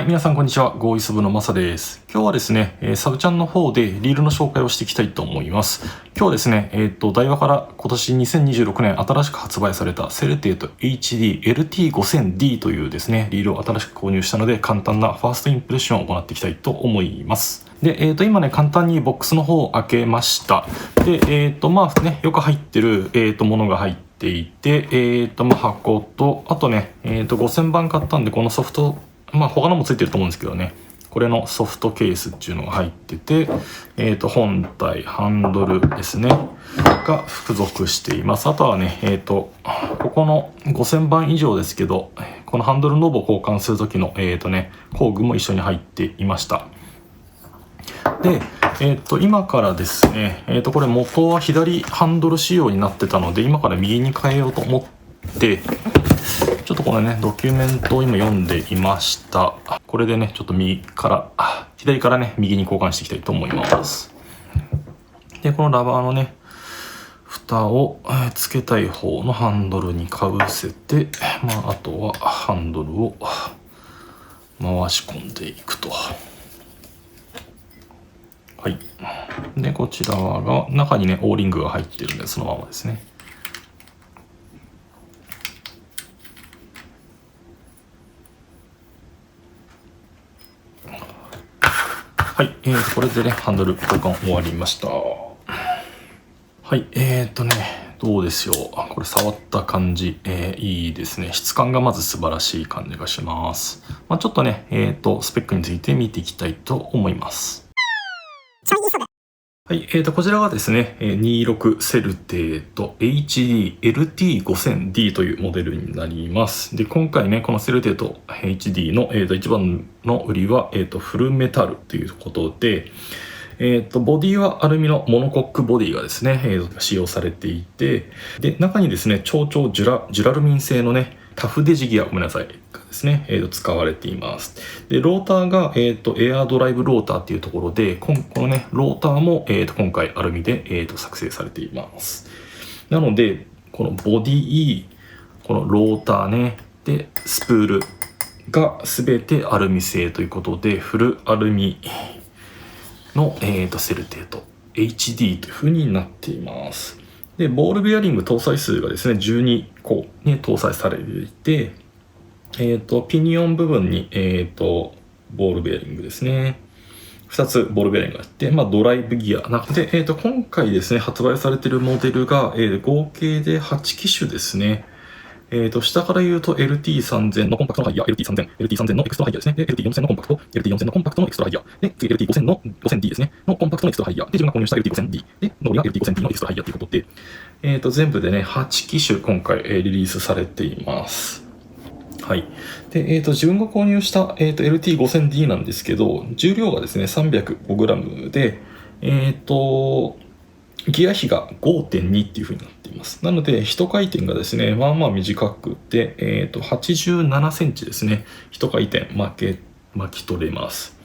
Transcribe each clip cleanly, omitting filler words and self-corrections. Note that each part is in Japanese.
はい、皆さんこんにちは。ゴーイス部のマサです。今日はですね、サブチャンの方でリールの紹介をしていきたいと思います。今日はですね、ダイワから今年2026年新しく発売されたセルテート HD LT5000D というですね、リールを新しく購入したので簡単なファーストインプレッションを行っていきたいと思います。で、今ね、簡単にボックスの方を開けました。で、まあね、よく入ってる、ものが入っていて、箱と、あとね、5000番買ったんで、このソフト、他のもついてると思うんですけどね、これのソフトケースっていうのが入ってて、本体、ハンドルですね、が付属しています。あとはね、ここの5000番以上ですけど、このハンドルノブを交換する時の、工具も一緒に入っていました。で、今からですね、これ元は左ハンドル仕様になってたので、今から右に変えようと思って、ちょっとこのね、ドキュメントを今読んでいました。これでね、ちょっと左からね、右に交換していきたいと思います。で、このラバーのね、蓋をつけたい方のハンドルにかぶせて、あとはハンドルを回し込んでいくと。はい。で、こちらが、中にね、オーリングが入ってるんで、そのままですね。はい、これでね、ハンドル交換終わりました。はい、どうですよ。これ触った感じ、いいですね。質感がまず素晴らしい感じがします。ちょっとね、スペックについて見ていきたいと思います。はい、こちらがですね、26セルテート HD LT5000D というモデルになります。で、今回ね、このセルテート HD の、一番の売りは、フルメタルということで、ボディはアルミのモノコックボディがですね、使用されていて、で、中にですね、超ジュラルミン製のね、タフデジギア、ごめんなさい、がですね、使われています。で、ローターが、エアードライブローターっていうところで、このね、ローターも、今回アルミで、作成されています。なので、このボディ、このローターね、で、スプールが全てアルミ製ということで、フルアルミの、セルテート HD という風になっています。で、ボールベアリング搭載数がですね、12個に搭載されていて、ピニオン部分に、ボールベアリングですね。2つボールベアリングがあって、ドライブギアなので、今回ですね、発売されているモデルが、合計で8機種ですね。下から言うと LT3000 のコンパクトのハイヤー、LT3000 のエクストラハイヤーですね。で、LT4000 のコンパクト、LT4000 のコンパクトのエクストラハイヤー。で、次 LT5000 の 5000D ですね。のコンパクトのエクストラハイヤー。で、自分が購入した LT5000D。で、残りが LT5000D のエクストラハイヤーということで、全部でね、8機種今回、リリースされています。はい。で、自分が購入した、LT5000D なんですけど、重量がですね、305g で、ギア比が 5.2 っていう風になっています。なので、一回転がですね、短くて、87センチですね。一回転巻き取れます。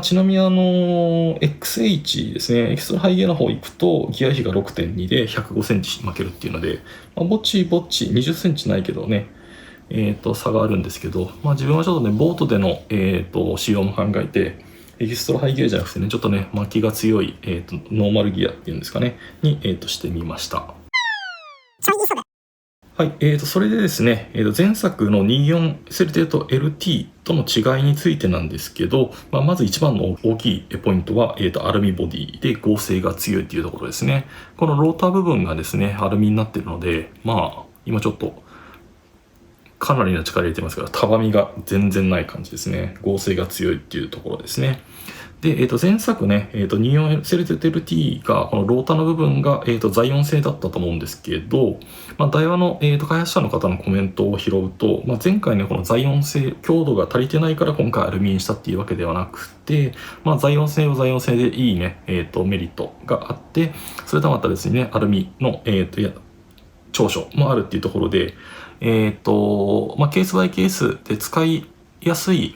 ちなみにXH ですね、エクストラハイエの方行くと、ギア比が 6.2 で105センチ巻けるっていうので、ぼちぼち20センチないけどね、差があるんですけど、自分はちょっとね、ボートでの、使用も考えて、エキストラハイギアじゃなくてね、ちょっとね、巻きが強い、ノーマルギアっていうんですかね、に、してみました。はい、それでですね、前作の24セルテート LT との違いについてなんですけど、まず一番の大きいポイントは、アルミボディで剛性が強いっていうところですね。このローター部分がですね、アルミになっているので、今ちょっと、かなりの力入れてますから、たわみが全然ない感じですね。剛性が強いっていうところですね。で、前作ね、24セルテテル T が、このローターの部分が、在音性だったと思うんですけど、ダイワの、開発者の方のコメントを拾うと、前回ね、この在音性、強度が足りてないから今回アルミにしたっていうわけではなくて、在音性は在音性でいいね、メリットがあって、それとはまた別にね、アルミの、長所もあるっていうところで、ケースバイケースで使いやすい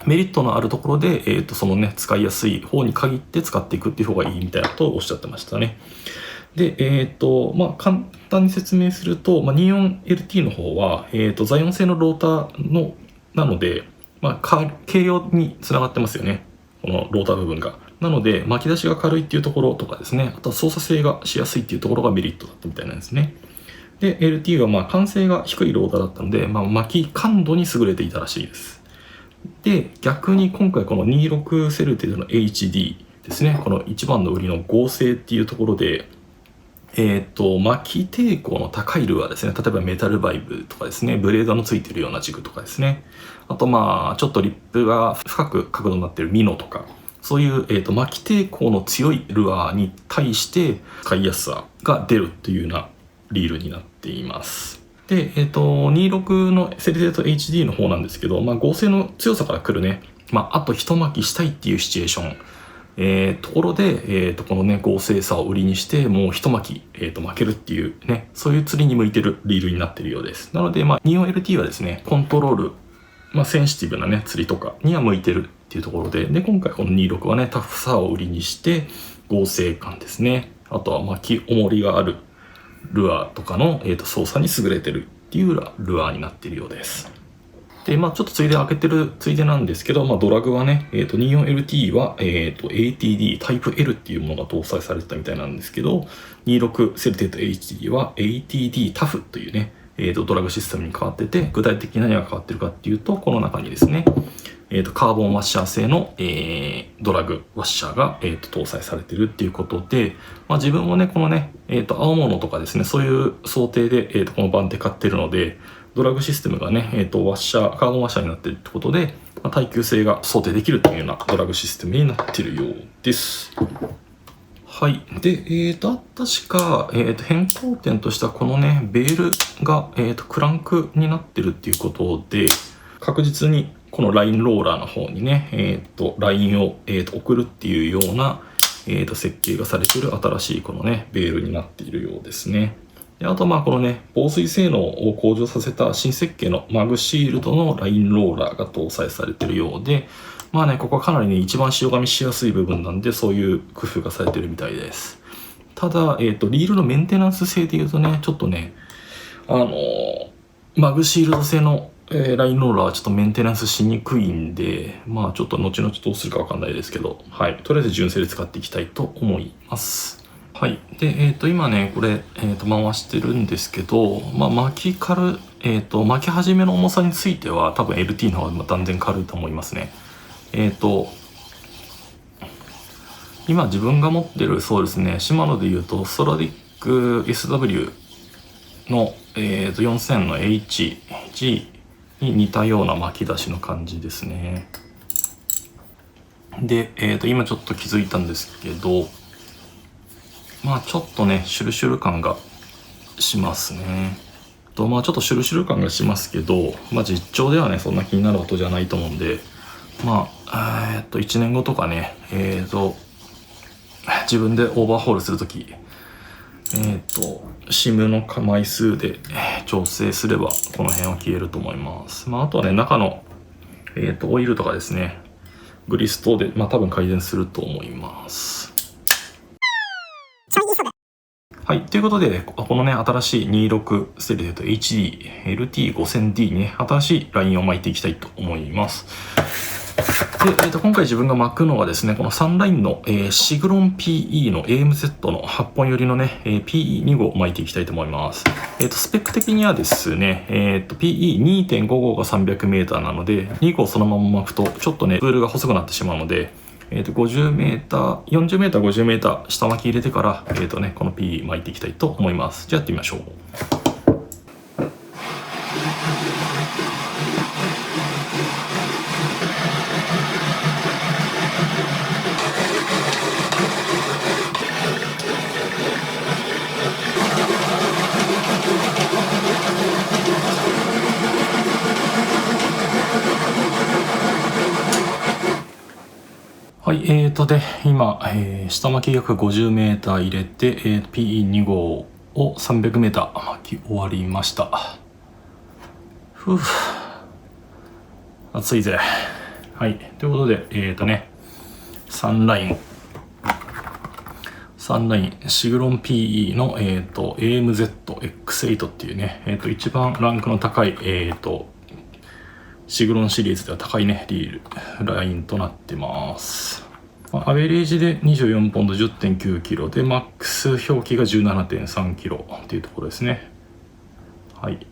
メリットのあるところで、そのね、使いやすい方に限って使っていくっていう方がいいみたいなことをおっしゃってましたね。で、簡単に説明すると、24LT の方は、在音性のローターなので、軽量につながってますよね。このローター部分が。なので、巻き出しが軽いっていうところとかですね、あとは操作性がしやすいっていうところがメリットだったみたいなんですね。で、LT は慣性が低いローターだったので、巻き感度に優れていたらしいです。で、逆に今回この26セルテの HD ですね、この一番の売りの合成っていうところで、巻き抵抗の高いルアーですね。例えばメタルバイブとかですね、ブレードのついてるようなジグとかですね。あとちょっとリップが深く角度になってるミノとか、そういう、巻き抵抗の強いルアーに対して使いやすさが出るっていうようなリールになっています。で、26のセルテート HD の方なんですけど、合成の強さから来るね、あと一巻きしたいっていうシチュエーション。ところで、このね、合成さを売りにして、もう一巻き、巻けるっていうね、そういう釣りに向いてるリールになっているようです。なので、24LT はですね、コントロール、センシティブなね、釣りとかには向いてるっていうところで、今回この26はね、タフさを売りにして、合成感ですね。あとは巻き重りがあるルアーとかの、操作に優れてるっていうルアーになっているようです。で、ちょっとついで開けてるついでなんですけど、ドラグはね、24LT は、ATD タイプ L っていうものが搭載されてたみたいなんですけど、26セルテート HD は ATD タフというね、ドラグシステムに変わってて、具体的に何が変わってるかっていうと、この中にですね、カーボンワッシャー製の、ドラグワッシャーが、搭載されてるっていうことで、自分もね、このね、青物とかですね、そういう想定で、このバンで買ってるので、ドラグシステムがね、カーボンワッシャーになってるってことで、耐久性が想定できるというようなドラグシステムになってるようです。はい。で、確か、変更点としては、このね、ベールが、クランクになってるっていうことで、確実にこのラインローラーの方にね、ラインを、送るっていうような、設計がされている新しいこのね、ベールになっているようですね。であとこのね、防水性能を向上させた新設計のマグシールドのラインローラーが搭載されているようで、ここはかなりね、一番潮噛みしやすい部分なんで、そういう工夫がされているみたいです。ただ、リールのメンテナンス性で言うとね、ちょっとね、マグシールド製のラインローラーはちょっとメンテナンスしにくいんで、ちょっと後々どうするかわかんないですけど、はい。とりあえず純正で使っていきたいと思います。はい。で、今ね、これ、回してるんですけど、巻き始めの重さについては、多分 LT の方が断然軽いと思いますね。今自分が持ってる、そうですね、シマノで言うと、ストラディック SW の、4000の HG に似たような巻き出しの感じですね。で、今ちょっと気づいたんですけど、ちょっとね、シュルシュル感がしますね。ちょっとシュルシュル感がしますけど、実調ではね、そんな気になることじゃないと思うんで、1年後とかね、自分でオーバーホールするとき、シムの枚数で調整すれば、この辺は消えると思います。あとはね、中の、オイルとかですね、グリス等で、多分改善すると思います。はい。ということで、このね、新しい26ステルテッド HD LT5000D にね、新しいラインを巻いていきたいと思います。で、今回自分が巻くのはですね、この3ラインの、シグロン PE の AMZ の8本寄りのね、PE2 号を巻いていきたいと思います。スペック的にはですね、PE2.5 号が 300m なので、2号そのまま巻くと、ちょっとね、プールが細くなってしまうので、50m、40m、50m 下巻き入れてから、この PE 巻いていきたいと思います。じゃあやってみましょう。はい、で、今、下巻き約 50m 入れて、PE2 号を 300m 巻き終わりました。暑いぜ。はい、ということで、3ライン、シグロン PE の、AMZ X8 っていうね、一番ランクの高い、シグロンシリーズでは高いね、ラインとなってます。アベレージで24ポンド 10.9 キロで、マックス表記が 17.3 キロっていうところですね。はい。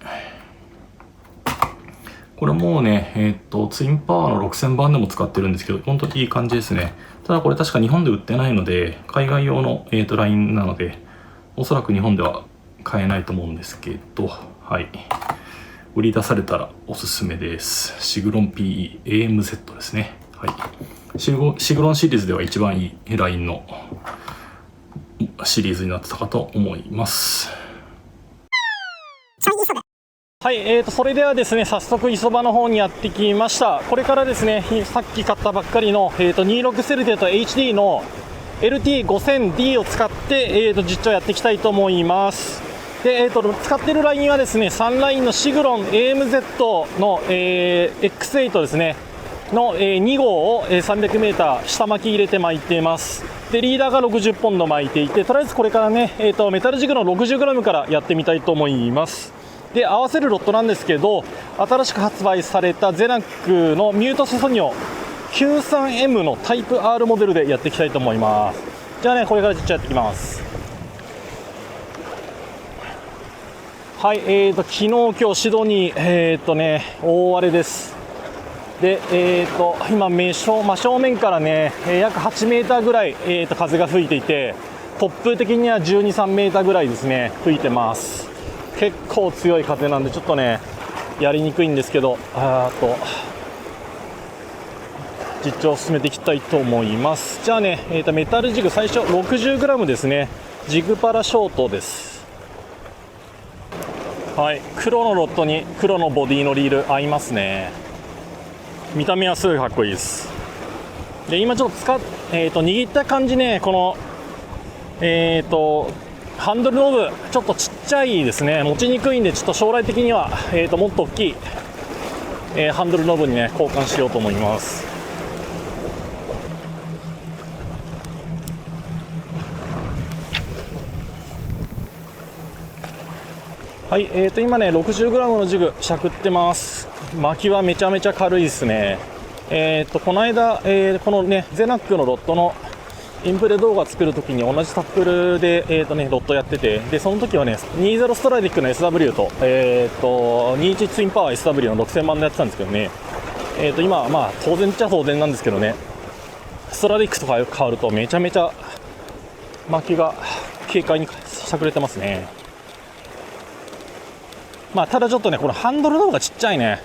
これもうね、ツインパワーの6000番でも使ってるんですけど、本当にいい感じですね。ただこれ確か日本で売ってないので、海外用の、ラインなので、おそらく日本では買えないと思うんですけど、はい。売り出されたらおすすめです。シグロン PE AMZ ですね。はい。シグロンシリーズでは一番いいラインのシリーズになってたかと思います。はい、それではですね、早速磯場の方にやってきました。これからですね、さっき買ったばっかりの、26セルテと HD の LT5000D を使って、実調やっていきたいと思います。で、使っているラインはですね、3ラインのシグロン AMZ の、X8 ですね、の、2号を 300m 下巻き入れて巻いています。で、リーダーが60ポンド巻いていて、とりあえずこれからね、メタルジグの 60g からやってみたいと思います。で、合わせるロットなんですけど、新しく発売されたゼナックのミュートスソニオ 93M のタイプ R モデルでやっていきたいと思います。じゃあね、これから実際やっていきます。はい、昨日今日シドニー大荒れです。で、今正面からね、約8メーターぐらい、風が吹いていて、突風的には12、3メーターぐらいですね、吹いてます。結構強い風なんでちょっとねやりにくいんですけど、実調を進めていきたいと思います。じゃあね、メタルジグ最初 60g ですね。ジグパラショートです。はい、黒のロッドに黒のボディのリール合いますね。見た目はすごいかっこいいです。で、今ちょっと握った感じね、このハンドルノブちょっとちっちゃいですね。持ちにくいんで、ちょっと将来的には、もっと大きい、ハンドルノブにね交換しようと思います。はい、今ね 60g のジグしゃくってます。巻きはめちゃめちゃ軽いですね。この間、このねゼナックのロッドのインプレ動画作るときに同じタップルで、ロットやってて、でその時はね20ストラディックの SW と、21ツインパワー SW の6000番でやってたんですけどね、今はまあ当然っちゃ当然なんですけどね、ストラディックとか変わるとめちゃめちゃ巻きが軽快にしゃくれてますね。まあただちょっとねこのハンドルの方がちっちゃいね、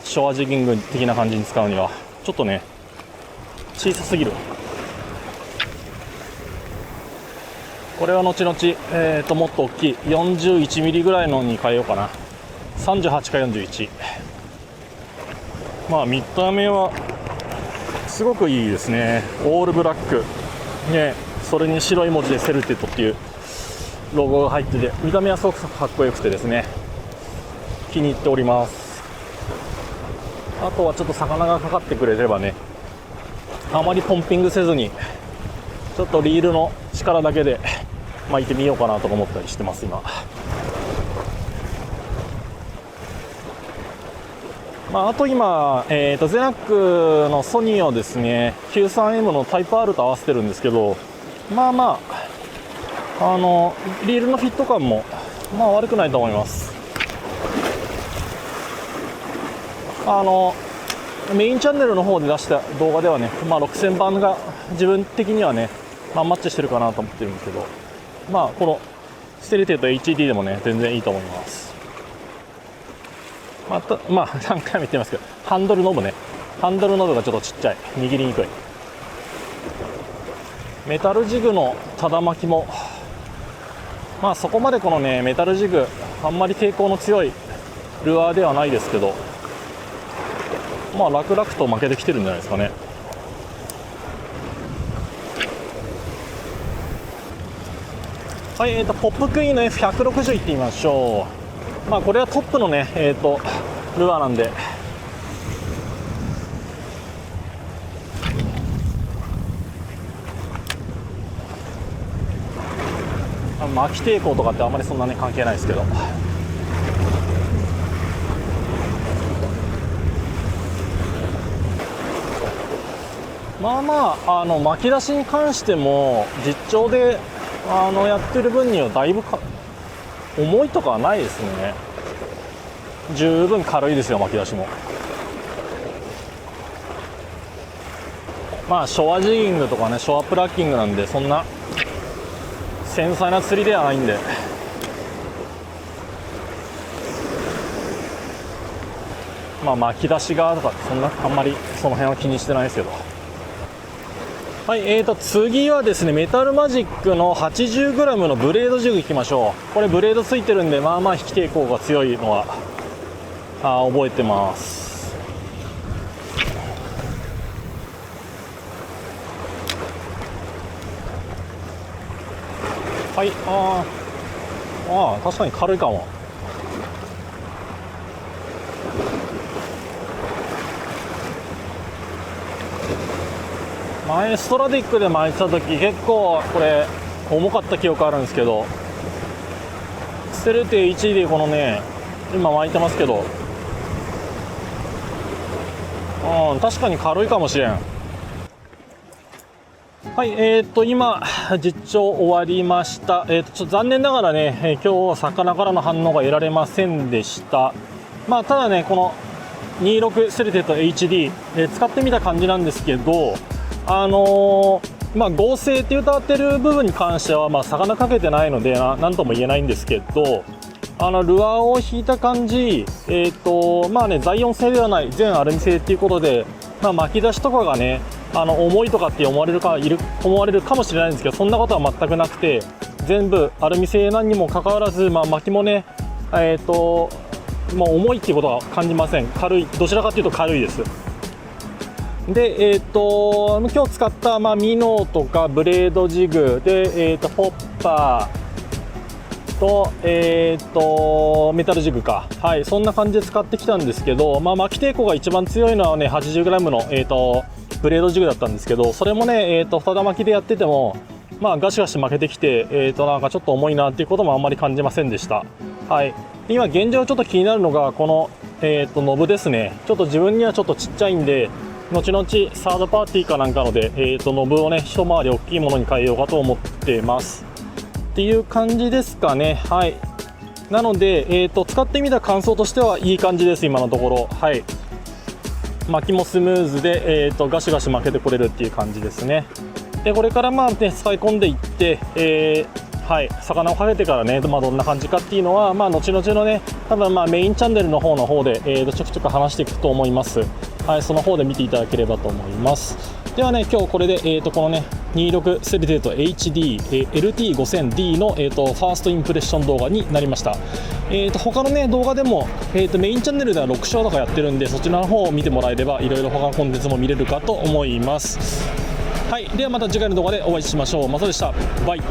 ショアジギング的な感じに使うにはちょっとね小さすぎる。これは後々、もっと大きい41ミリぐらいのに変えようかな。38か41。まあ見た目はすごくいいですね。オールブラックね、それに白い文字でセルテッドっていうロゴが入ってて、見た目はすごくかっこよくてですね、気に入っております。あとはちょっと魚がかかってくれればね、あまりポンピングせずにちょっとリールの力だけで巻いてみようかなと思ったりしてます今。あと今、ゼナックのソニーをですね 93M のタイプ R と合わせてるんですけど、まあまあリールのフィット感もまあ悪くないと思います。メインチャンネルの方で出した動画ではね、6000番が自分的にはね、マッチしてるかなと思ってるんですけど、このステレテと HD でもね全然いいと思います。何回も言ってますけど、ハンドルノブがちょっとちっちゃい、握りにくい。メタルジグのただ巻きもそこまでこのねメタルジグあんまり抵抗の強いルアーではないですけど、楽々と負けてきてるんじゃないですかね。はい、ポップクイーンの F160 いってみましょう。これはトップのね、ルアーなんで、巻き抵抗とかってあんまりそんなに関係ないですけど、まあまあ、巻き出しに関しても実調でやってる分にはだいぶ重いとかはないですね。十分軽いですよ、巻き出しも。まあショアジギングとかね、ショアプラッキングなんで、そんな繊細な釣りではないんで、まあ巻き出し側とかそんなあんまりその辺は気にしてないですけど。はい、次はですね、メタルマジックの 80g のブレードジグいきましょう。これブレードついてるんで、まあまあ引き抵抗が強いのは覚えてます。はい、確かに軽いかも。前ストラディックで巻いてた時結構これ重かった記憶あるんですけど、ステルテ 1 でこのね今巻いてますけど、確かに軽いかもしれん。はい、今実調終わりました。ちょっと残念ながらね、今日は魚からの反応が得られませんでした。まあただね、この26セルテと HD、使ってみた感じなんですけど、まあ、合成って歌ってる部分に関しては、まあ、魚かけてないので何とも言えないんですけど、ルアーを引いた感じ、まあね、材音製ではない全アルミ製っていうことで、まあ、巻き出しとかがね重いとかって思われるかもしれないんですけど、そんなことは全くなくて、全部アルミ製なんにもかかわらず、まあ、巻きもね、もう重いっていうことは感じません。軽い、どちらかというと軽いです。で、今日使った、まあ、ミノとかブレードジグで、ホッパーと、メタルジグか、はい、そんな感じで使ってきたんですけど、まあ、巻き抵抗が一番強いのはね 80g の、ブレードジグだったんですけど、それもね、二玉巻きでやってても、まあ、ガシガシ負けてきて、なんかちょっと重いなっていうこともあんまり感じませんでした。はい、今現状ちょっと気になるのがこの、ノブですね。ちょっと自分にはちょっとちっちゃいんで、後々サードパーティーかなんかので、ノブをね一回り大きいものに変えようかと思ってますっていう感じですかね。はい、なので、使ってみた感想としてはいい感じです、今のところ。はい、巻きもスムーズで、ガシガシ巻けてこれるっていう感じですね。でこれからまあ、ね、使い込んでいって、はい、魚をかけてからね、まあ、どんな感じかっていうのは、まあ、後々のね多分まあメインチャンネルの方で、ちょくちょく話していくと思います。はい、その方で見ていただければと思います。ではね、今日これで、このね26セルテート HD、LT5000D の、ファーストインプレッション動画になりました。他のね動画でも、メインチャンネルでは6章とかやってるんで、そちらの方を見てもらえればいろいろ他のコンテンツも見れるかと思います。はい、ではまた次回の動画でお会いしましょう。まさでした。バイ。